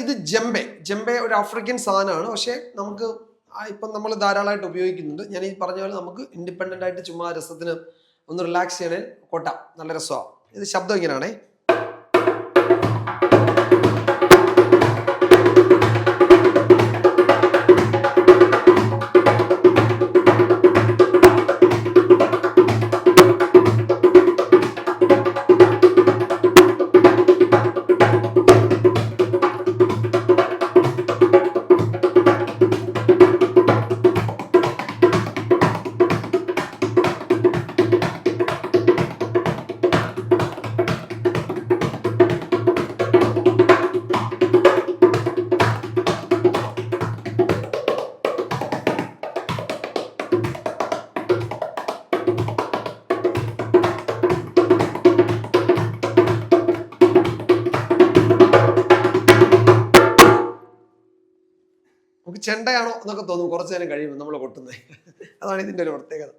ഇത് ജെമ്പെ ഒരു ആഫ്രിക്കൻ സാധനമാണ്. പക്ഷെ നമുക്ക് ഇപ്പം നമ്മൾ ധാരാളമായിട്ട് ഉപയോഗിക്കുന്നുണ്ട്. ഞാൻ ഈ പറഞ്ഞ പോലെ നമുക്ക് ഇൻഡിപെൻഡന്റ് ആയിട്ട് ചുമ്മാ രസത്തിന് ഒന്ന് റിലാക്സ് ചെയ്യണേ കൊട്ടാം, നല്ല രസമാണ്. ഇത് ശബ്ദം ഇങ്ങനെയാണേ. നമുക്ക് ചെണ്ടയാണോ എന്നൊക്കെ തോന്നും കുറച്ചു നേരം കഴിയുമ്പോൾ നമ്മൾ കൊട്ടുന്നത്. അതാണ് ഇതിൻ്റെ ഒരു പ്രത്യേകത.